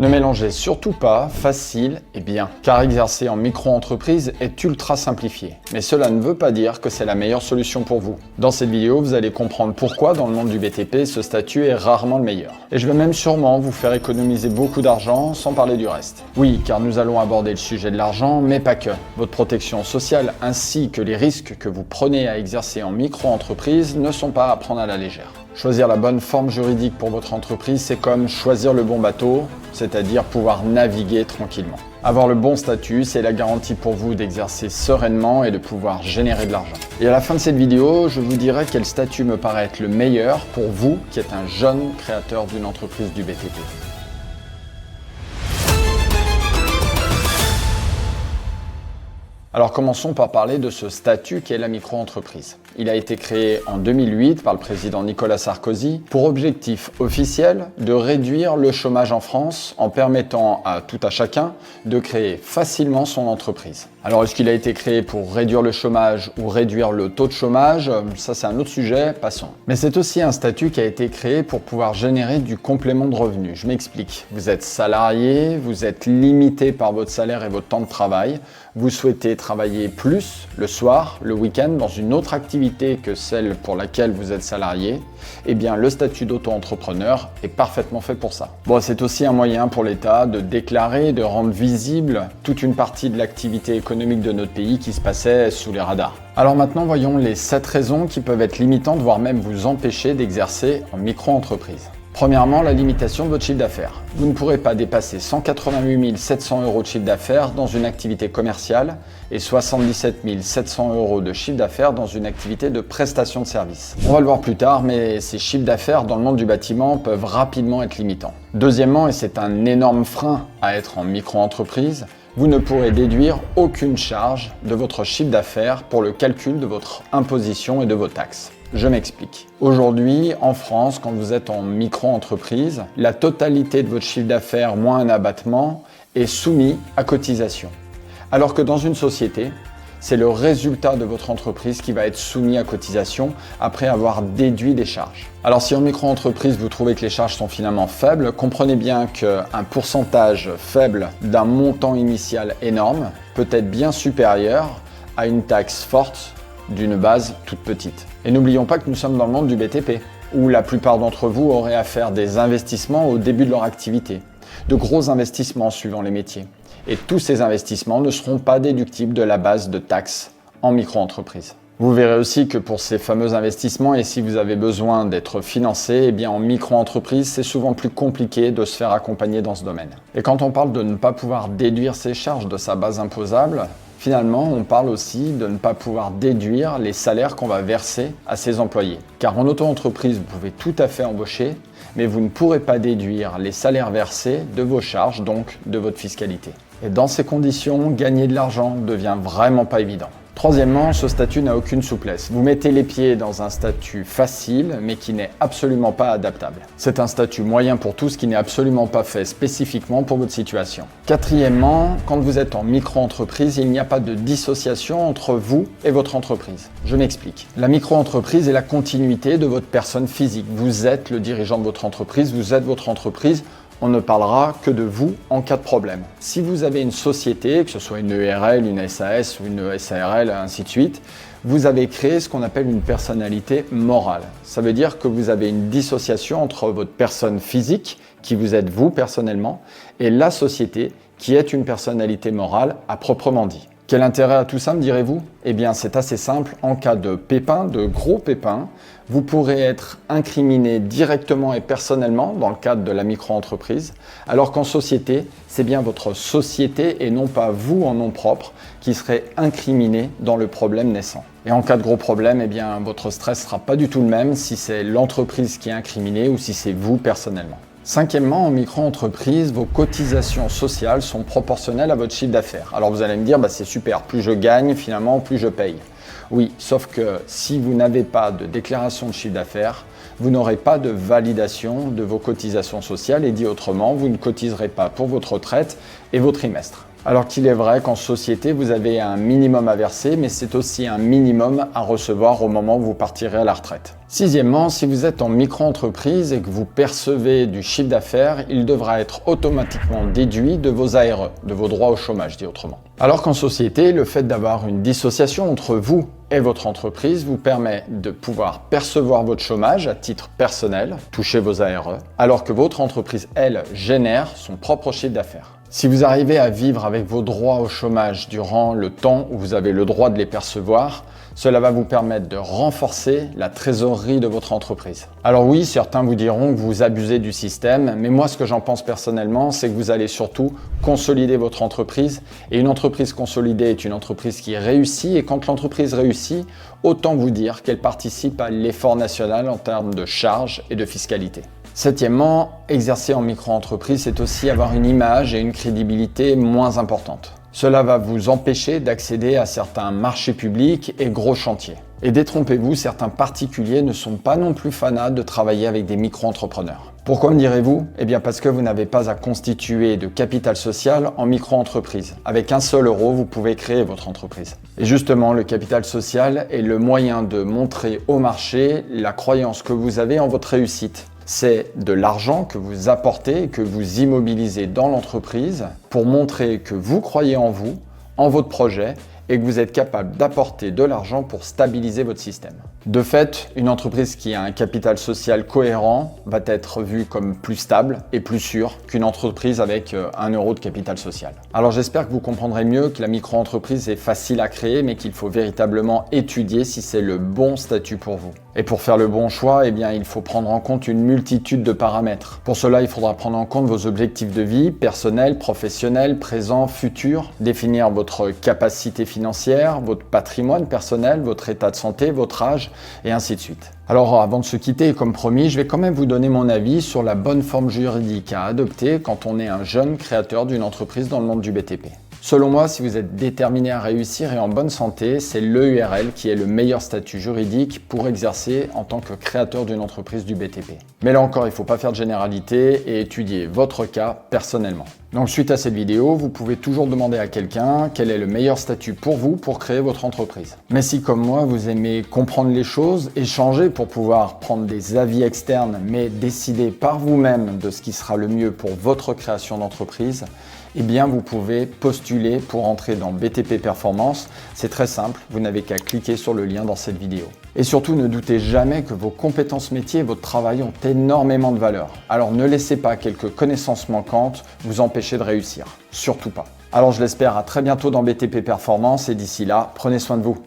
Ne mélangez surtout pas facile et bien, car exercer en micro-entreprise est ultra simplifié. Mais cela ne veut pas dire que c'est la meilleure solution pour vous. Dans cette vidéo, vous allez comprendre pourquoi dans le monde du BTP, ce statut est rarement le meilleur. Et je vais même sûrement vous faire économiser beaucoup d'argent sans parler du reste. Oui, car nous allons aborder le sujet de l'argent, mais pas que. Votre protection sociale ainsi que les risques que vous prenez à exercer en micro-entreprise ne sont pas à prendre à la légère. Choisir la bonne forme juridique pour votre entreprise, c'est comme choisir le bon bateau, c'est-à-dire pouvoir naviguer tranquillement. Avoir le bon statut, c'est la garantie pour vous d'exercer sereinement et de pouvoir générer de l'argent. Et à la fin de cette vidéo, je vous dirai quel statut me paraît être le meilleur pour vous qui êtes un jeune créateur d'une entreprise du BTP. Alors commençons par parler de ce statut qu'est la micro-entreprise. Il a été créé en 2008 par le président Nicolas Sarkozy pour objectif officiel de réduire le chômage en France en permettant à tout à chacun de créer facilement son entreprise. Alors est-ce qu'il a été créé pour réduire le chômage ou réduire le taux de chômage? Ça c'est un autre sujet, passons. Mais c'est aussi un statut qui a été créé pour pouvoir générer du complément de revenus. Je m'explique. Vous êtes salarié, vous êtes limité par votre salaire et votre temps de travail. Vous souhaitez travailler plus le soir, le week-end, dans une autre activité que celle pour laquelle vous êtes salarié, eh bien le statut d'auto-entrepreneur est parfaitement fait pour ça. Bon, c'est aussi un moyen pour l'État de déclarer, de rendre visible toute une partie de l'activité économique de notre pays qui se passait sous les radars. Alors maintenant, voyons les 7 raisons qui peuvent être limitantes, voire même vous empêcher d'exercer en micro-entreprise. Premièrement, la limitation de votre chiffre d'affaires. Vous ne pourrez pas dépasser 188 700 € de chiffre d'affaires dans une activité commerciale et 77 700 € de chiffre d'affaires dans une activité de prestation de service. On va le voir plus tard, mais ces chiffres d'affaires dans le monde du bâtiment peuvent rapidement être limitants. Deuxièmement, et c'est un énorme frein à être en micro-entreprise, vous ne pourrez déduire aucune charge de votre chiffre d'affaires pour le calcul de votre imposition et de vos taxes. Je m'explique. Aujourd'hui, en France, quand vous êtes en micro-entreprise, la totalité de votre chiffre d'affaires moins un abattement est soumis à cotisation. Alors que dans une société, c'est le résultat de votre entreprise qui va être soumis à cotisation après avoir déduit des charges. Alors si en micro-entreprise vous trouvez que les charges sont finalement faibles, comprenez bien qu'un pourcentage faible d'un montant initial énorme peut être bien supérieur à une taxe forte d'une base toute petite. Et n'oublions pas que nous sommes dans le monde du BTP, où la plupart d'entre vous auraient à faire des investissements au début de leur activité, de gros investissements suivant les métiers. Et tous ces investissements ne seront pas déductibles de la base de taxes en micro-entreprise. Vous verrez aussi que pour ces fameux investissements, et si vous avez besoin d'être financé, eh bien en micro-entreprise, c'est souvent plus compliqué de se faire accompagner dans ce domaine. Et quand on parle de ne pas pouvoir déduire ces charges de sa base imposable, finalement, on parle aussi de ne pas pouvoir déduire les salaires qu'on va verser à ses employés. Car en auto-entreprise, vous pouvez tout à fait embaucher, mais vous ne pourrez pas déduire les salaires versés de vos charges, donc de votre fiscalité. Et dans ces conditions, gagner de l'argent ne devient vraiment pas évident. Troisièmement, ce statut n'a aucune souplesse. Vous mettez les pieds dans un statut facile, mais qui n'est absolument pas adaptable. C'est un statut moyen pour tous qui n'est absolument pas fait spécifiquement pour votre situation. Quatrièmement, quand vous êtes en micro-entreprise, il n'y a pas de dissociation entre vous et votre entreprise. Je m'explique. La micro-entreprise est la continuité de votre personne physique. Vous êtes le dirigeant de votre entreprise, vous êtes votre entreprise. On ne parlera que de vous en cas de problème. Si vous avez une société, que ce soit une EURL, une SAS ou une SARL, ainsi de suite, vous avez créé ce qu'on appelle une personnalité morale. Ça veut dire que vous avez une dissociation entre votre personne physique, qui vous êtes vous personnellement, et la société, qui est une personnalité morale à proprement dit. Quel intérêt à tout ça, me direz-vous? Eh bien, c'est assez simple. En cas de pépin, de gros pépins, vous pourrez être incriminé directement et personnellement dans le cadre de la micro-entreprise, alors qu'en société, c'est bien votre société et non pas vous en nom propre qui serez incriminé dans le problème naissant. Et en cas de gros problème, eh bien, votre stress ne sera pas du tout le même si c'est l'entreprise qui est incriminée ou si c'est vous personnellement. Cinquièmement, en micro-entreprise, vos cotisations sociales sont proportionnelles à votre chiffre d'affaires. Alors vous allez me dire, c'est super, plus je gagne, finalement, plus je paye. Oui, sauf que si vous n'avez pas de déclaration de chiffre d'affaires, vous n'aurez pas de validation de vos cotisations sociales et dit autrement, vous ne cotiserez pas pour votre retraite et vos trimestres. Alors qu'il est vrai qu'en société, vous avez un minimum à verser, mais c'est aussi un minimum à recevoir au moment où vous partirez à la retraite. Sixièmement, si vous êtes en micro-entreprise et que vous percevez du chiffre d'affaires, il devra être automatiquement déduit de vos ARE, de vos droits au chômage, dit autrement. Alors qu'en société, le fait d'avoir une dissociation entre vous et votre entreprise vous permet de pouvoir percevoir votre chômage à titre personnel, toucher vos ARE, alors que votre entreprise, elle, génère son propre chiffre d'affaires. Si vous arrivez à vivre avec vos droits au chômage durant le temps où vous avez le droit de les percevoir, cela va vous permettre de renforcer la trésorerie de votre entreprise. Alors oui, certains vous diront que vous abusez du système, mais moi ce que j'en pense personnellement, c'est que vous allez surtout consolider votre entreprise. Et une entreprise consolidée est une entreprise qui réussit. Et quand l'entreprise réussit, autant vous dire qu'elle participe à l'effort national en termes de charges et de fiscalité. Septièmement, exercer en micro-entreprise, c'est aussi avoir une image et une crédibilité moins importantes. Cela va vous empêcher d'accéder à certains marchés publics et gros chantiers. Et détrompez-vous, certains particuliers ne sont pas non plus fanats de travailler avec des micro-entrepreneurs. Pourquoi me direz-vous? Eh bien parce que vous n'avez pas à constituer de capital social en micro-entreprise. Avec un seul euro, vous pouvez créer votre entreprise. Et justement, le capital social est le moyen de montrer au marché la croyance que vous avez en votre réussite. C'est de l'argent que vous apportez et que vous immobilisez dans l'entreprise pour montrer que vous croyez en vous, en votre projet et que vous êtes capable d'apporter de l'argent pour stabiliser votre système. De fait, une entreprise qui a un capital social cohérent va être vue comme plus stable et plus sûre qu'une entreprise avec 1 euro de capital social. Alors j'espère que vous comprendrez mieux que la micro-entreprise est facile à créer mais qu'il faut véritablement étudier si c'est le bon statut pour vous. Et pour faire le bon choix, eh bien, il faut prendre en compte une multitude de paramètres. Pour cela, il faudra prendre en compte vos objectifs de vie, personnels, professionnels, présents, futurs, définir votre capacité financière, votre patrimoine personnel, votre état de santé, votre âge, et ainsi de suite. Alors avant de se quitter, comme promis, je vais quand même vous donner mon avis sur la bonne forme juridique à adopter quand on est un jeune créateur d'une entreprise dans le monde du BTP. Selon moi, si vous êtes déterminé à réussir et en bonne santé, c'est l'EURL qui est le meilleur statut juridique pour exercer en tant que créateur d'une entreprise du BTP. Mais là encore, il ne faut pas faire de généralité et étudier votre cas personnellement. Donc suite à cette vidéo, vous pouvez toujours demander à quelqu'un quel est le meilleur statut pour vous pour créer votre entreprise. Mais si comme moi, vous aimez comprendre les choses, échanger pour pouvoir prendre des avis externes, mais décider par vous-même de ce qui sera le mieux pour votre création d'entreprise, eh bien vous pouvez postuler pour entrer dans BTP Performance. C'est très simple, vous n'avez qu'à cliquer sur le lien dans cette vidéo. Et surtout, ne doutez jamais que vos compétences métiers et votre travail ont énormément de valeur. Alors ne laissez pas quelques connaissances manquantes vous empêcher de réussir. Surtout pas. Alors je l'espère à très bientôt dans BTP Performance et d'ici là, prenez soin de vous.